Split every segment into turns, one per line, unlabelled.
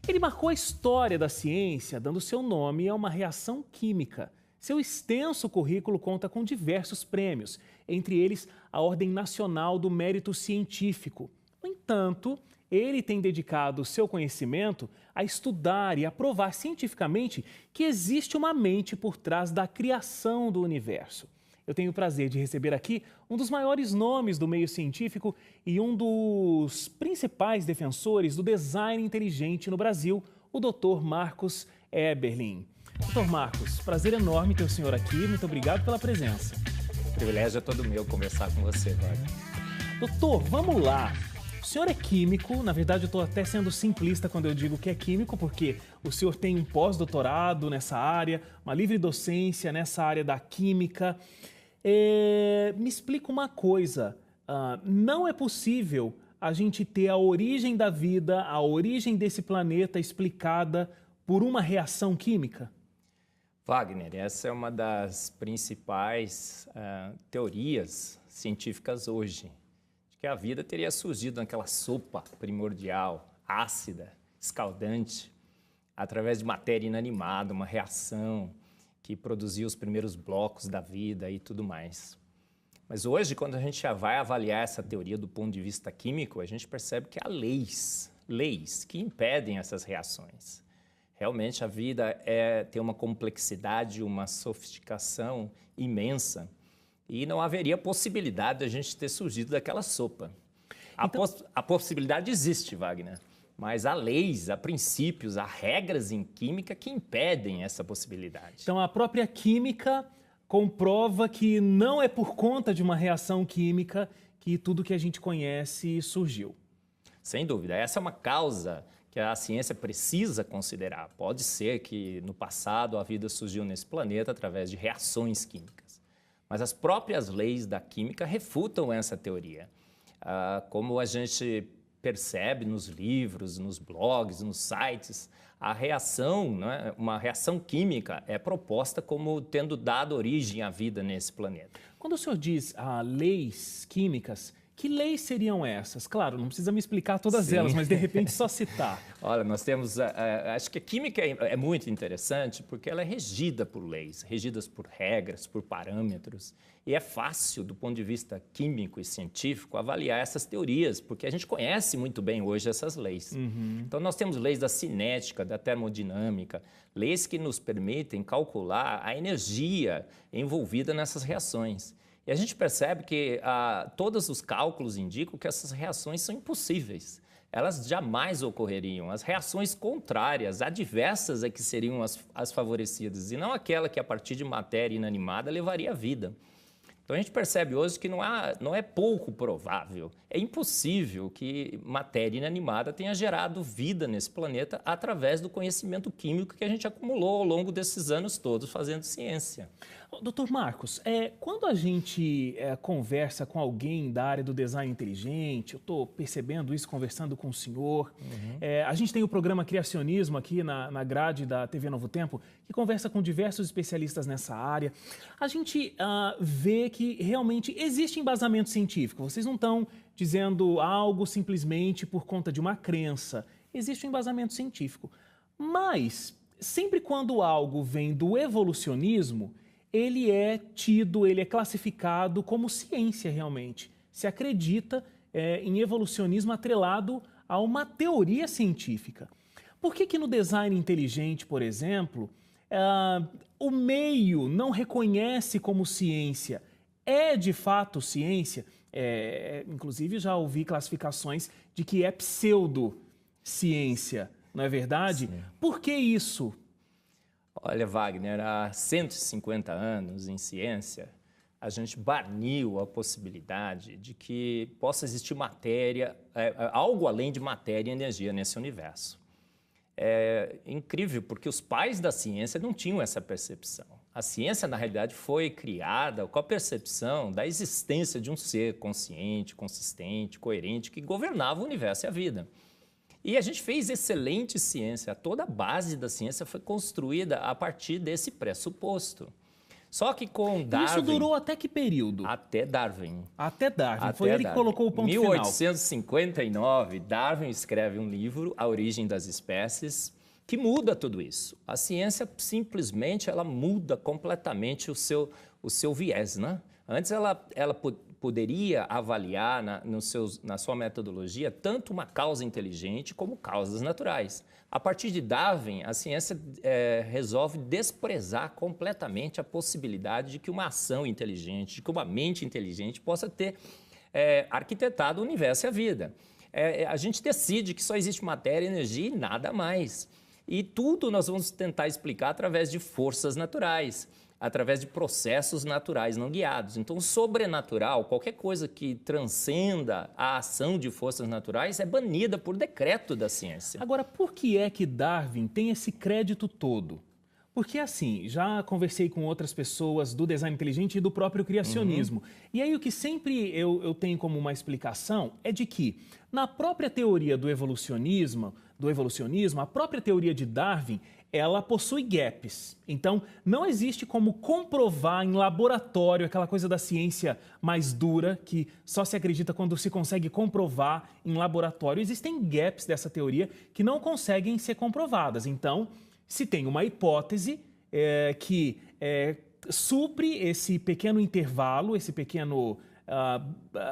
Ele marcou a história da ciência, dando seu nome a uma reação química. Seu extenso currículo conta com diversos prêmios, entre eles a Ordem Nacional do Mérito Científico. No entanto, ele tem dedicado seu conhecimento a estudar e a provar cientificamente que existe uma mente por trás da criação do universo. Eu tenho o prazer de receber aqui um dos maiores nomes do meio científico e um dos principais defensores do design inteligente no Brasil, o Dr. Marcos Eberlin. Dr. Marcos, prazer enorme ter o senhor aqui, muito obrigado pela presença.
O privilégio é todo meu conversar com você, Wagner.
Doutor, vamos lá. O senhor é químico, na verdade eu estou até sendo simplista quando eu digo que é químico, porque o senhor tem um pós-doutorado nessa área, uma livre docência nessa área da química. Me explica uma coisa, não é possível a gente ter a origem da vida, a origem desse planeta explicada por uma reação química?
Wagner, essa é uma das principais teorias científicas hoje, de que a vida teria surgido naquela sopa primordial, ácida, escaldante, através de matéria inanimada, uma reação que produziu os primeiros blocos da vida e tudo mais. Mas hoje, quando a gente já vai avaliar essa teoria do ponto de vista químico, a gente percebe que há leis que impedem essas reações. Realmente a vida tem uma complexidade, uma sofisticação imensa e não haveria possibilidade de a gente ter surgido daquela sopa. A possibilidade existe, Wagner, mas há leis, há princípios, há regras em química que impedem essa possibilidade.
Então a própria química comprova que não é por conta de uma reação química que tudo que a gente conhece surgiu.
Sem dúvida, essa é uma causa que a ciência precisa considerar. Pode ser que no passado a vida surgiu nesse planeta através de reações químicas, mas as próprias leis da química refutam essa teoria. Como a gente percebe nos livros, nos blogs, nos sites, a reação, né, uma reação química é proposta como tendo dado origem à vida nesse planeta.
Quando o senhor diz leis químicas, que leis seriam essas? Claro, não precisa me explicar todas elas, mas de repente só citar.
Olha, nós temos, acho que a química é muito interessante porque ela é regida por leis, regidas por regras, por parâmetros. E é fácil, do ponto de vista químico e científico, avaliar essas teorias, porque a gente conhece muito bem hoje essas leis. Então, nós temos leis da cinética, da termodinâmica, leis que nos permitem calcular a energia envolvida nessas reações. E a gente percebe que todos os cálculos indicam que essas reações são impossíveis. Elas jamais ocorreriam. As reações contrárias, adversas, é que seriam as favorecidas, e não aquela que, a partir de matéria inanimada, levaria à vida. Então, a gente percebe hoje que não é pouco provável, é impossível que matéria inanimada tenha gerado vida nesse planeta através do conhecimento químico que a gente acumulou ao longo desses anos todos fazendo ciência.
Doutor Marcos, quando a gente conversa com alguém da área do design inteligente, eu estou percebendo isso conversando com o senhor, a gente tem o programa Criacionismo aqui na grade da TV Novo Tempo, que conversa com diversos especialistas nessa área. A gente vê que realmente existe embasamento científico. Vocês não estão dizendo algo simplesmente por conta de uma crença. Existe um embasamento científico. Mas, sempre quando algo vem do evolucionismo, ele é classificado como ciência realmente. Se acredita em evolucionismo atrelado a uma teoria científica. Por que no design inteligente, por exemplo, o meio não reconhece como ciência? É de fato ciência? Inclusive já ouvi classificações de que é pseudociência, não é verdade?
Sim.
Por que isso?
Olha, Wagner, há 150 anos em ciência, a gente baniu a possibilidade de que possa existir matéria, algo além de matéria e energia nesse universo. É incrível, porque os pais da ciência não tinham essa percepção. A ciência, na realidade, foi criada com a percepção da existência de um ser consciente, consistente, coerente, que governava o universo e a vida. E a gente fez excelente ciência, toda a base da ciência foi construída a partir desse pressuposto. Só que com Darwin...
Isso durou até que período?
Até Darwin.
Até Darwin. Foi ele que colocou o ponto final.
Em 1859, Darwin escreve um livro, A Origem das Espécies, que muda tudo isso. A ciência simplesmente ela muda completamente o seu viés, né? Antes ela poderia avaliar na sua metodologia tanto uma causa inteligente como causas naturais. A partir de Darwin, a ciência resolve desprezar completamente a possibilidade de que uma ação inteligente, de que uma mente inteligente possa ter arquitetado o universo e a vida. A gente decide que só existe matéria, energia e nada mais. E tudo nós vamos tentar explicar através de forças naturais, através de processos naturais não guiados. Então, sobrenatural, qualquer coisa que transcenda a ação de forças naturais é banida por decreto da ciência.
Agora, por que é que Darwin tem esse crédito todo? Porque, assim, já conversei com outras pessoas do design inteligente e do próprio criacionismo. E aí, o que sempre eu tenho como uma explicação é de que, na própria teoria do evolucionismo, a própria teoria de Darwin, ela possui gaps. Então, não existe como comprovar em laboratório aquela coisa da ciência mais dura, que só se acredita quando se consegue comprovar em laboratório. Existem gaps dessa teoria que não conseguem ser comprovadas. Então, se tem uma hipótese que supre esse pequeno intervalo, esse pequeno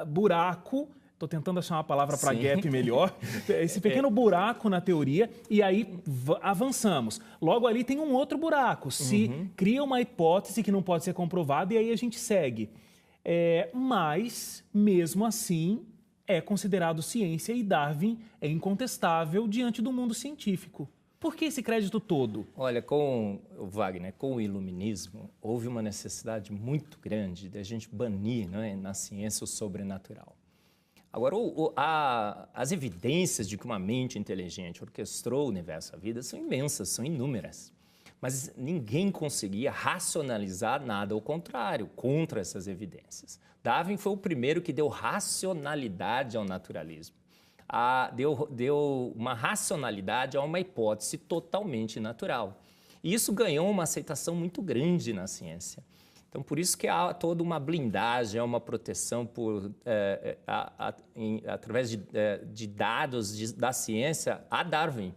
buraco. Estou tentando achar uma palavra para gap melhor. Esse pequeno buraco na teoria, e aí avançamos. Logo ali tem um outro buraco. Se cria uma hipótese que não pode ser comprovada, e aí a gente segue. Mas, mesmo assim, é considerado ciência e Darwin é incontestável diante do mundo científico. Por que esse crédito todo?
Olha, com o iluminismo, houve uma necessidade muito grande de a gente banir, né, na ciência o sobrenatural. Agora, as evidências de que uma mente inteligente orquestrou o universo e a vida são imensas, são inúmeras. Mas ninguém conseguia racionalizar nada ao contrário, contra essas evidências. Darwin foi o primeiro que deu racionalidade ao naturalismo. Deu uma racionalidade a uma hipótese totalmente natural. E isso ganhou uma aceitação muito grande na ciência. Então, por isso que há toda uma blindagem, uma proteção através de dados da ciência a Darwin,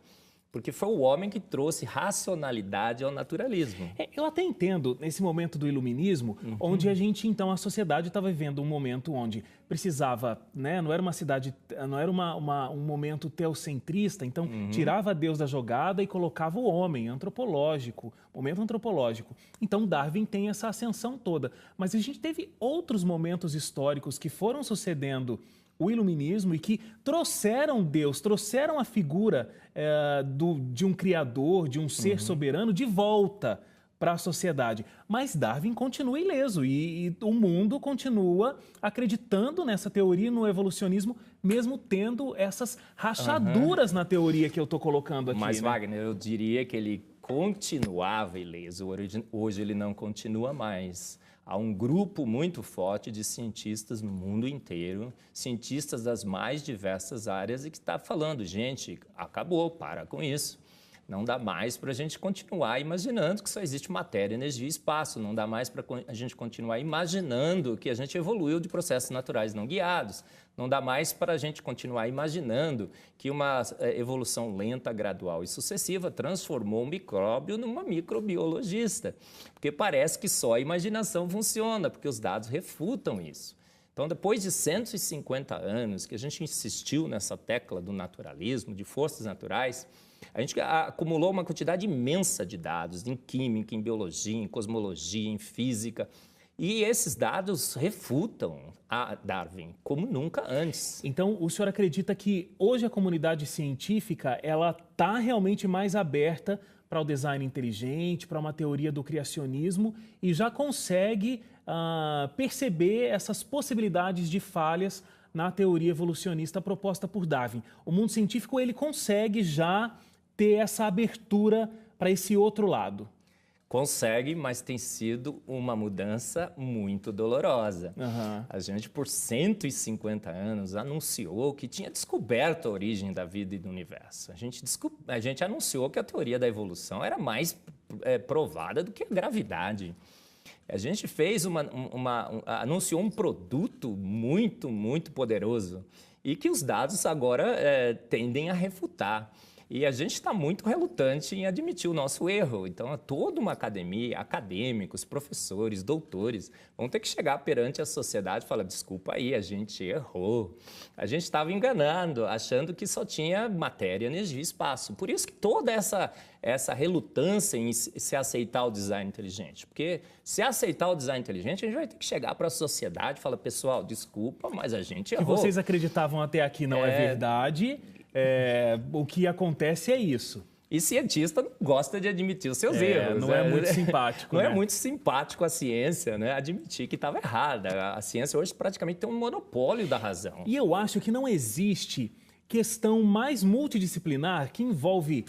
porque foi o homem que trouxe racionalidade ao naturalismo.
Eu até entendo, nesse momento do iluminismo, onde a gente, então, a sociedade estava vivendo um momento onde precisava, né, não era uma cidade, não era um momento teocentrista, então tirava Deus da jogada e colocava o homem antropológico, momento antropológico. Então Darwin tem essa ascensão toda. Mas a gente teve outros momentos históricos que foram sucedendo o iluminismo e que trouxeram Deus, trouxeram a figura de um criador, de um ser soberano de volta para a sociedade. Mas Darwin continua ileso e o mundo continua acreditando nessa teoria, no evolucionismo, mesmo tendo essas rachaduras na teoria que eu estou colocando aqui.
Mas,
né?
Wagner, eu diria que ele continuava ileso, hoje ele não continua mais. Há um grupo muito forte de cientistas no mundo inteiro, cientistas das mais diversas áreas, e que está falando, gente, acabou, para com isso. Não dá mais para a gente continuar imaginando que só existe matéria, energia e espaço. Não dá mais para a gente continuar imaginando que a gente evoluiu de processos naturais não guiados. Não dá mais para a gente continuar imaginando que uma evolução lenta, gradual e sucessiva transformou um micróbio numa microbiologista. Porque parece que só a imaginação funciona, porque os dados refutam isso. Então, depois de 150 anos que a gente insistiu nessa tecla do naturalismo, de forças naturais, a gente acumulou uma quantidade imensa de dados em química, em biologia, em cosmologia, em física. E esses dados refutam a Darwin como nunca antes.
Então, o senhor acredita que hoje a comunidade científica ela está realmente mais aberta para o design inteligente, para uma teoria do criacionismo e já consegue perceber essas possibilidades de falhas na teoria evolucionista proposta por Darwin? O mundo científico ele consegue já ter essa abertura para esse outro lado?
Consegue, mas tem sido uma mudança muito dolorosa. A gente, por 150 anos, anunciou que tinha descoberto a origem da vida e do universo. A gente anunciou que a teoria da evolução era mais provada do que a gravidade. A gente fez anunciou um produto muito, muito poderoso e que os dados agora tendem a refutar. E a gente está muito relutante em admitir o nosso erro. Então, toda uma academia, acadêmicos, professores, doutores, vão ter que chegar perante a sociedade e falar, desculpa aí, a gente errou. A gente estava enganando, achando que só tinha matéria, energia e espaço. Por isso que toda essa relutância em se aceitar o design inteligente. Porque se aceitar o design inteligente, a gente vai ter que chegar para a sociedade e falar, pessoal, desculpa, mas a gente errou.
O que vocês acreditavam até aqui não é verdade. O que acontece é isso.
E cientista não gosta de admitir os seus erros.
Não é muito simpático.
Não é muito simpático a ciência, né? Admitir que estava errada. A ciência hoje praticamente tem um monopólio da razão.
E eu acho que não existe questão mais multidisciplinar que envolve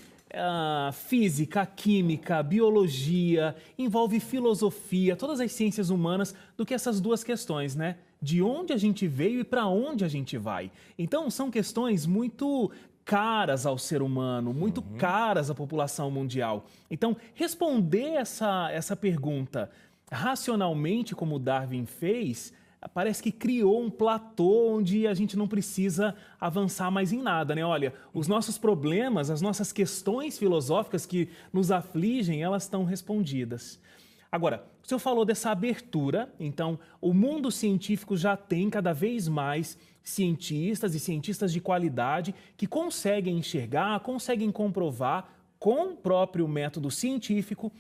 física, química, biologia, envolve filosofia, todas as ciências humanas, do que essas duas questões, né? De onde a gente veio e para onde a gente vai. Então, são questões muito caras ao ser humano, muito caras à população mundial. Então, responder essa pergunta racionalmente, como Darwin fez, parece que criou um platô onde a gente não precisa avançar mais em nada, né? Olha, os nossos problemas, as nossas questões filosóficas que nos afligem, elas estão respondidas. Agora, o senhor falou dessa abertura, então o mundo científico já tem cada vez mais cientistas e cientistas de qualidade que conseguem enxergar, conseguem comprovar com o próprio método científico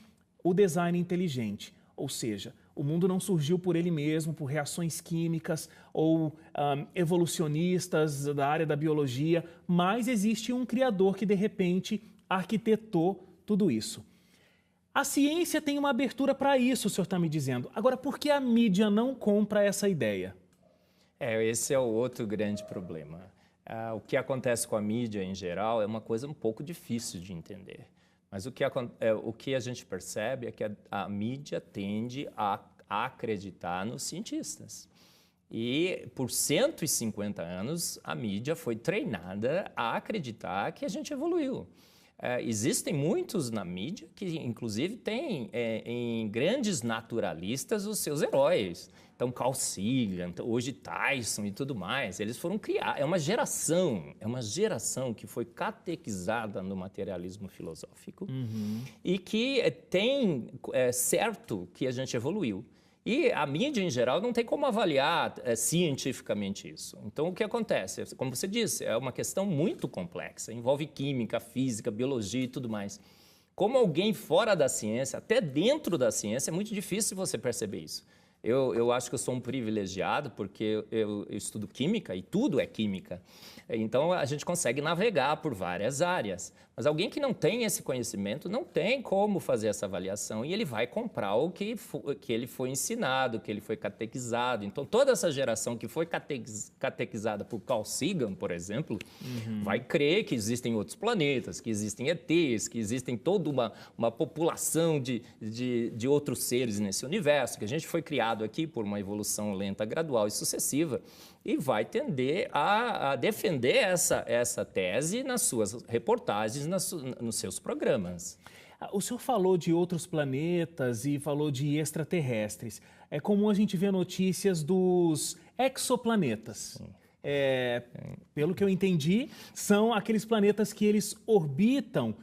o design inteligente. Ou seja, o mundo não surgiu por ele mesmo, por reações químicas ou evolucionistas da área da biologia, mas existe um criador que, de repente, arquitetou tudo isso. A ciência tem uma abertura para isso, o senhor está me dizendo. Agora, por que a mídia não compra essa ideia?
Esse é o outro grande problema. O que acontece com a mídia, em geral, é uma coisa um pouco difícil de entender. Mas o que a gente percebe é que a mídia tende a acreditar nos cientistas. E por 150 anos, a mídia foi treinada a acreditar que a gente evoluiu. Existem muitos na mídia que, inclusive, têm em grandes naturalistas os seus heróis. Então, Carl Sagan, hoje Tyson e tudo mais, eles foram criados. É uma geração que foi catequizada no materialismo filosófico e que tem certo que a gente evoluiu. E a mídia, em geral, não tem como avaliar cientificamente isso. Então, o que acontece? Como você disse, é uma questão muito complexa. Envolve química, física, biologia e tudo mais. Como alguém fora da ciência, até dentro da ciência, é muito difícil você perceber isso. Eu acho que eu sou um privilegiado porque eu estudo química e tudo é química. Então, a gente consegue navegar por várias áreas. Mas alguém que não tem esse conhecimento não tem como fazer essa avaliação e ele vai comprar o que ele foi ensinado, que ele foi catequizado. Então, toda essa geração que foi catequizada por Carl Sagan, por exemplo, vai crer que existem outros planetas, que existem ETs, que existem toda uma população de outros seres nesse universo, que a gente foi criado aqui por uma evolução lenta, gradual e sucessiva, e vai tender a defender essa tese nas suas reportagens, nos seus programas.
O senhor falou de outros planetas e falou de extraterrestres. É comum a gente ver notícias dos exoplanetas. Pelo que eu entendi, são aqueles planetas que eles orbitam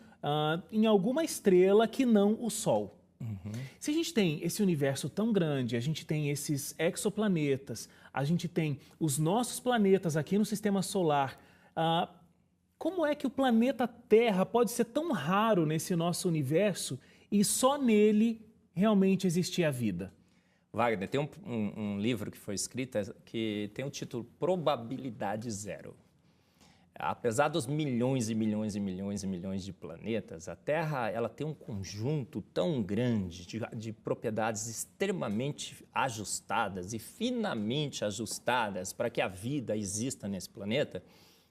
em alguma estrela que não o Sol. Se a gente tem esse universo tão grande, a gente tem esses exoplanetas, a gente tem os nossos planetas aqui no Sistema Solar, como é que o planeta Terra pode ser tão raro nesse nosso universo e só nele realmente existir a vida?
Wagner, tem um livro que foi escrito que tem o título Probabilidade Zero. Apesar dos milhões e milhões e milhões e milhões de planetas, a Terra ela tem um conjunto tão grande de propriedades extremamente ajustadas e finamente ajustadas para que a vida exista nesse planeta,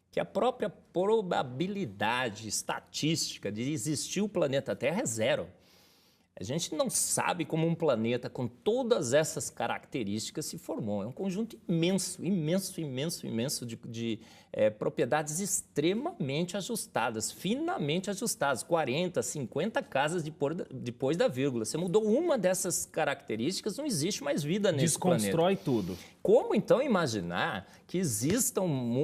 que a própria probabilidade estatística de existir o planeta Terra é zero. A gente não sabe como um planeta com todas essas características se formou. É um conjunto imenso, imenso, imenso, imenso de propriedades extremamente ajustadas, finamente ajustadas, 40, 50 casas depois da vírgula. Você mudou uma dessas características, não existe mais vida nesse planeta.
Desconstrói tudo.
Como então imaginar que existam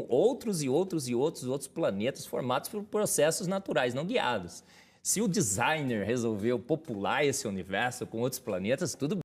outros planetas formados por processos naturais, não guiados? Se o designer resolveu popular esse universo com outros planetas, tudo